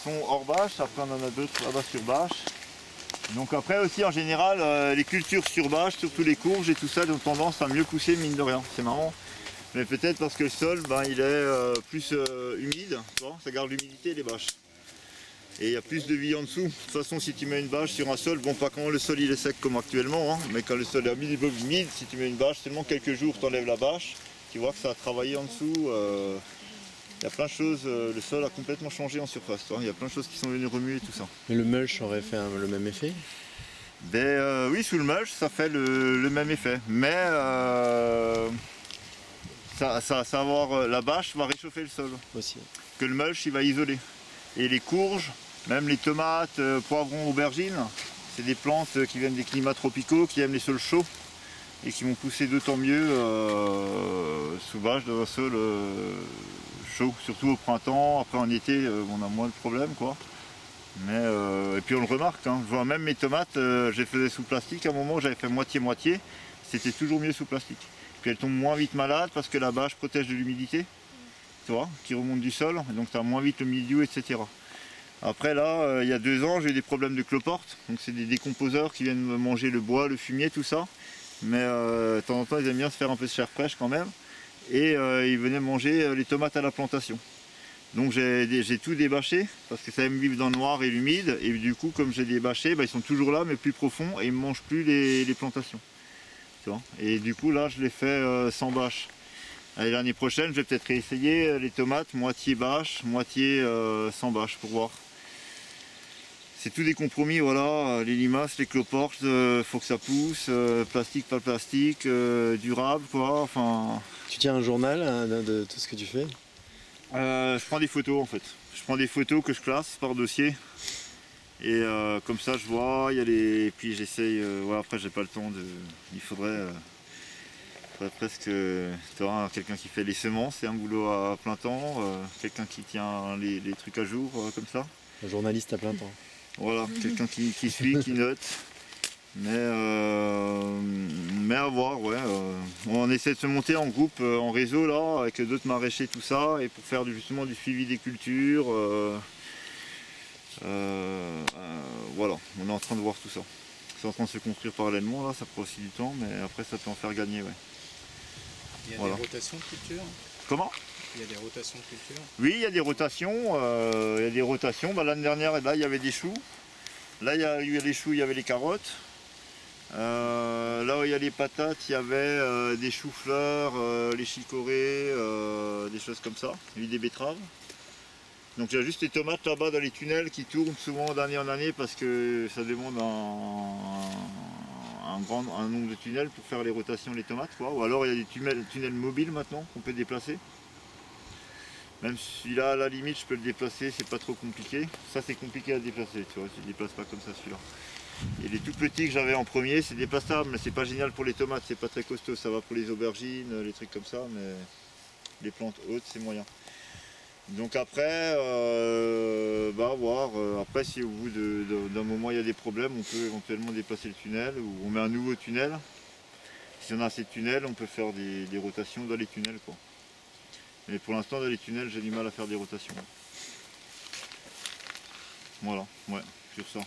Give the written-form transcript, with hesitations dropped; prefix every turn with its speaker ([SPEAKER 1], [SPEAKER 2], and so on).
[SPEAKER 1] sont hors bâche, après on en a d'autres là-bas sur bâche. Donc après aussi en général, les cultures sur bâche, surtout les courges et tout ça, ont tendance à mieux pousser mine de rien, c'est marrant. Mais peut-être parce que le sol, il est plus humide, tu vois, ça garde l'humidité les bâches. Et il y a plus de vie en dessous. De toute façon, si tu mets une bâche sur un sol, bon pas quand le sol il est sec comme actuellement, hein, mais quand le sol est un minimum humide, si tu mets une bâche, seulement quelques jours tu enlèves la bâche, tu vois que ça a travaillé en dessous. Il y a plein de choses, le sol a complètement changé en surface, il y a plein de choses qui sont venues remuer tout ça.
[SPEAKER 2] Mais le mulch aurait fait le même effet?
[SPEAKER 1] Oui, sous le mulch, ça fait le même effet, mais la bâche va réchauffer le sol,
[SPEAKER 2] Aussi.
[SPEAKER 1] que le mulch il va isoler. Et les courges, même les tomates, poivrons, aubergines, c'est des plantes qui viennent des climats tropicaux, qui aiment les sols chauds et qui vont pousser d'autant mieux sous bâche dans un sol chaud, surtout au printemps. Après en été, on a moins de problèmes quoi. Mais et puis on le remarque, hein. Je vois même mes tomates, je les faisais sous plastique à un moment, j'avais fait moitié-moitié, c'était toujours mieux sous plastique. Puis elles tombent moins vite malades parce que la bâche protège de l'humidité, tu vois, qui remonte du sol, donc tu as moins vite le milieu, etc. Après là, il y a 2 ans, j'ai eu des problèmes de cloporte, donc c'est des décomposeurs qui viennent manger le bois, le fumier, tout ça. Mais de temps en temps, ils aiment bien se faire un peu de chair fraîche quand même. Et ils venaient manger les tomates à la plantation. Donc j'ai tout débâché, parce que ça aime vivre dans le noir et l'humide, et du coup comme j'ai débâché, ils sont toujours là mais plus profonds et ils ne mangent plus les plantations. Tu vois, et du coup là je les fais sans bâche. L'année prochaine je vais peut-être réessayer les tomates, moitié bâche, moitié sans bâche pour voir. C'est tout des compromis, voilà, les limaces, les cloportes, faut que ça pousse, plastique, pas plastique, durable quoi, enfin...
[SPEAKER 2] Tu tiens un journal hein, de tout ce que tu fais?
[SPEAKER 1] Je prends des photos en fait. Je prends des photos que je classe par dossier. Et comme ça je vois, il y a les. Et puis j'essaye. Ouais, après j'ai pas le temps de. Il faudrait presque. Tu vois, quelqu'un qui fait les semences, c'est un boulot à plein temps. Quelqu'un qui tient les trucs à jour comme ça.
[SPEAKER 2] Un journaliste à plein temps.
[SPEAKER 1] Voilà, quelqu'un qui suit, qui note. Mais à voir, ouais. On essaie de se monter en groupe, en réseau là, avec d'autres maraîchers, tout ça, et pour faire justement du suivi des cultures. Voilà, on est en train de voir tout ça. C'est en train de se construire parallèlement là, ça prend aussi du temps, mais après ça peut en faire gagner, ouais.
[SPEAKER 3] Il y a des rotations de culture?
[SPEAKER 1] Comment?
[SPEAKER 3] Il y a des rotations de culture?
[SPEAKER 1] Oui, il y a des rotations. L'année dernière, là, il y avait des choux. Là, il y a eu les choux, il y avait les carottes. Là où il y a les patates, il y avait des choux-fleurs, les chicorées, des choses comme ça, et des betteraves. Donc il y a juste les tomates là-bas dans les tunnels qui tournent souvent d'année en année parce que ça demande un nombre de tunnels pour faire les rotations des tomates, quoi. Ou alors il y a des tunnels mobiles maintenant qu'on peut déplacer. Même celui-là, à la limite, je peux le déplacer, c'est pas trop compliqué. Ça, c'est compliqué à déplacer, tu vois, tu ne déplaces pas comme ça celui-là. Et les tout petits que j'avais en premier, c'est déplaçable, mais c'est pas génial pour les tomates, c'est pas très costaud. Ça va pour les aubergines, les trucs comme ça, mais les plantes hautes, c'est moyen. Donc après, voir. Après, si au bout d'un moment il y a des problèmes, on peut éventuellement déplacer le tunnel ou on met un nouveau tunnel. Si on a assez de tunnels, on peut faire des rotations dans les tunnels, quoi. Mais pour l'instant, dans les tunnels, j'ai du mal à faire des rotations. Voilà, ouais, sur ça.